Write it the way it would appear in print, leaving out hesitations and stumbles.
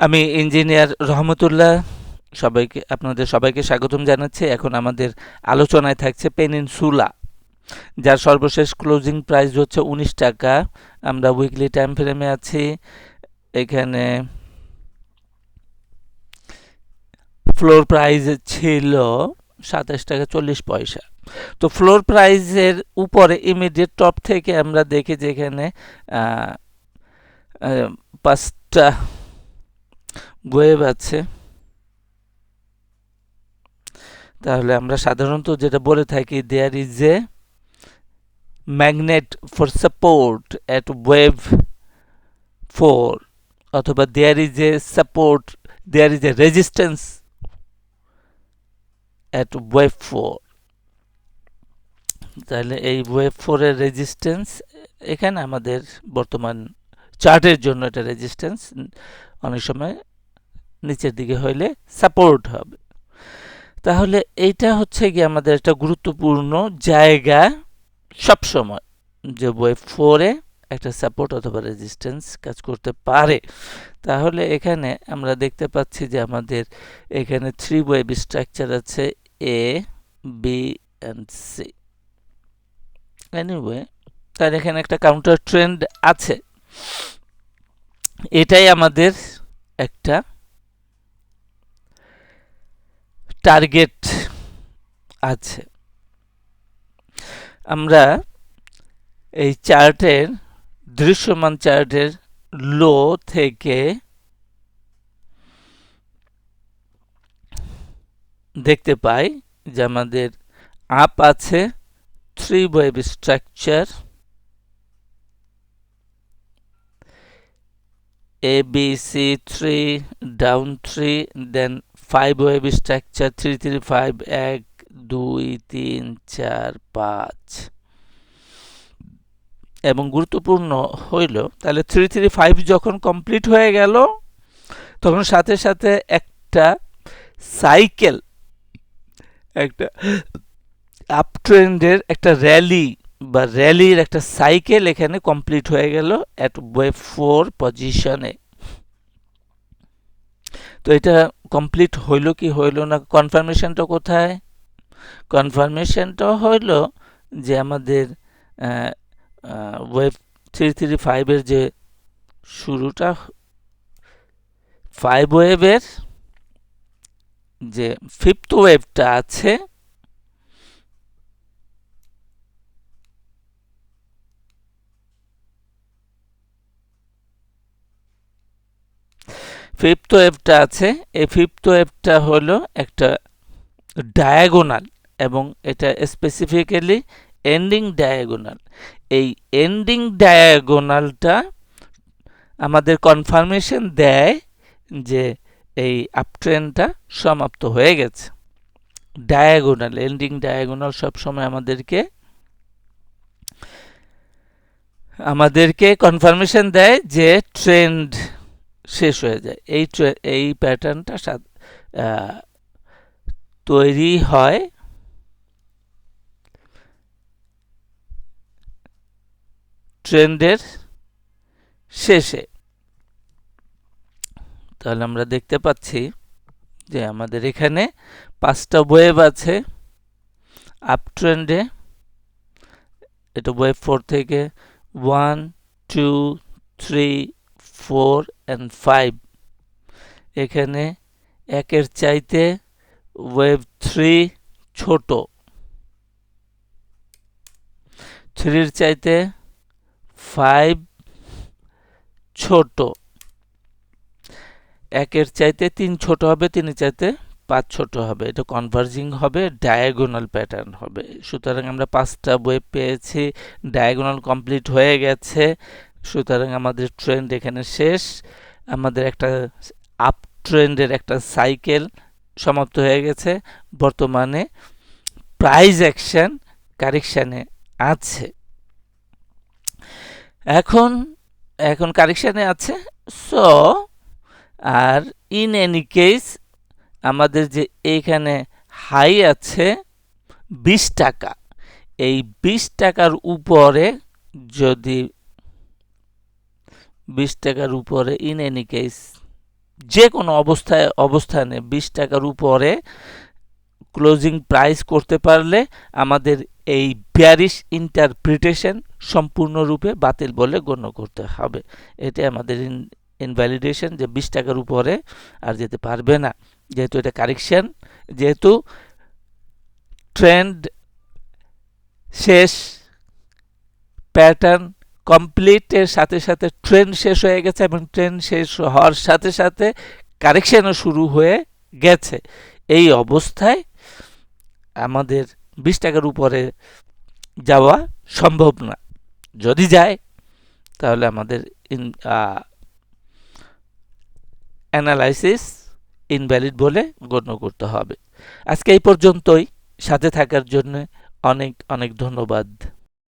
আমি ইঞ্জিনিয়ার রহমতুল্লাহ আপনাদের সবাইকে স্বাগতম জানাচ্ছি। এখন আমাদের আলোচনায় থাকছে পেনিনসুলা, যার সর্বশেষ ক্লোজিং প্রাইস হচ্ছে 19 টাকা। আমরা উইকলি টাইম ফ্রেমে আছি। এখানে ফ্লোর প্রাইস ছিল 27 টাকা 40 পয়সা। তো ফ্লোর প্রাইসের উপরে ইমিডিয়েট টপ থেকে আমরা দেখি যে এখানে 5টা ওয়েভ আছে। তাহলে আমরা সাধারণত যেটা বলে থাকি, there is a magnet for support at wave 4, অথবা there is a support, there is a resistance at wave 4। তাহলে এই ওয়েভ 4 এর রেজিস্ট্যান্স এখানে আমাদের বর্তমান চার্টের জন্য এটা রেজিস্ট্যান্স, অনেক সময় নিচের দিকে হইলে সাপোর্ট হবে। তাহলে এইটা হচ্ছে গিয়ে আমাদের একটা গুরুত্বপূর্ণ জায়গা সবসময়, যে ওয়েভ 4 এ একটা সাপোর্ট অথবা রেজিস্ট্যান্স কাজ করতে পারে। তাহলে এখানে আমরা দেখতে পাচ্ছি যে আমাদের এখানে 3 ওয়েভ স্ট্রাকচার আছে, এ, বি এন্ড সি। এনিওয়ে, তার এখানে একটা কাউন্টার ট্রেন্ড আছে। এটাই আমাদের একটা টার্গেট আছে। আমরা এই চার্টের, দৃশ্যমান চার্টের লো থেকে দেখতে পাই যে আমাদের আপ আছে 3 wave structure, A B C 3, down 3, then 5 wave structure 3 3 5, 1 2 3 4 5। এবং গুরুত্বপূর্ণ হইল, তাহলে 3 3 5 যখন কমপ্লিট হয়ে গেল, তখন সাথে সাথে একটা সাইকেল, একটা আপ ট্রেন্ডের একটা র্যালি বা র্যালির একটা সাইকেল এখানে কমপ্লিট হয়ে গেল এট ওয়েভ 4 পজিশনে। তো এটা কমপ্লিট হইল কি হইল না, কনফার্মেশনটা কোথায়? কনফার্মেশনটা হইল যে আমাদের ওয়েভ 335 এর যে শুরুটা, 5 ওয়েভের যে ফিফথ ওয়েভটা আছে, ফিফথ ওয়েভটা আছে, এই ফিফথ ওয়েভটা হলো একটা ডায়াগোনাল, এবং এটা স্পেসিফিক্যালি এন্ডিং ডায়াগোনাল। এই এন্ডিং ডায়াগোনালটা আমাদের কনফার্মেশন দেয় যে এই আপট্রেন্ডটা সমাপ্ত হয়ে গেছে। ডায়াগোনাল, এন্ডিং ডায়াগোনাল সবসময় আমাদেরকে কনফার্মেশন দেয় যে ট্রেন্ড শেষ হয়ে যায়। এই প্যাটার্নটা তৈরি হয় ট্রেন্ডের শেষে। তাহলে আমরা দেখতে পাচ্ছি যে আমাদের এখানে 5টা ওয়েভ আছে আপ ট্রেন্ডে। এটা ওয়েভ 4 থেকে 1 2 3 4 and 5। এখানে একের চাইতে ওয়েভ 3 ছোট, 3 চাইতে 5 ছোট, একের চাইতে 3 ছোট হবে, 3 চাইতে 5 ছোট হবে। এটা কনভার্জিং হবে, ডায়াগোনাল প্যাটার্ন হবে। সুতরাং আমরা 5টা ওয়েভ পেয়েছি, ডায়াগোনাল কমপ্লিট হয়ে গেছে। সুতরাং আমাদের ট্রেন্ড এখানে শেষ। আমাদের একটা আপ ট্রেন্ডের একটা সাইকেল সমাপ্ত হয়ে গেছে। বর্তমানে প্রাইস অ্যাকশন কারেকশানে আছে। এখন কারেকশানে আছে। সো আর ইন এনি কেস আমাদের যে এইখানে হাই আছে 20 টাকা, এই 20 টাকার উপরে যদি 20 টাকার উপরে ইন এনি কেস যে কোনো অবস্থানে 20 টাকার উপরে ক্লোজিং প্রাইস করতে পারলে আমাদের এই বেয়ারিশ ইন্টারপ্রিটেশন সম্পূর্ণরূপে বাতিল বলে গণ্য করতে হবে। এটা আমাদের ইনভ্যালিডেশন যে 20 টাকার উপরে আর যেতে পারবে না, যেহেতু এটা কারেকশন, যেহেতু ট্রেন্ড শেষ, প্যাটার্ন কমপ্লিটের সাথে সাথে ট্রেন্ড শেষ হয়ে গেছে এবং ট্রেন্ড শেষ হওয়ার সাথে সাথে কারেকশনও শুরু হয়ে গেছে। এই অবস্থায় আমাদের 20 টাকার উপরে যাওয়া সম্ভব না। যদি যায় তাহলে আমাদের অ্যানালাইসিস ইনভ্যালিড বলে গণ্য করতে হবে। আজকে এই পর্যন্তই। সাথে থাকার জন্য অনেক অনেক ধন্যবাদ।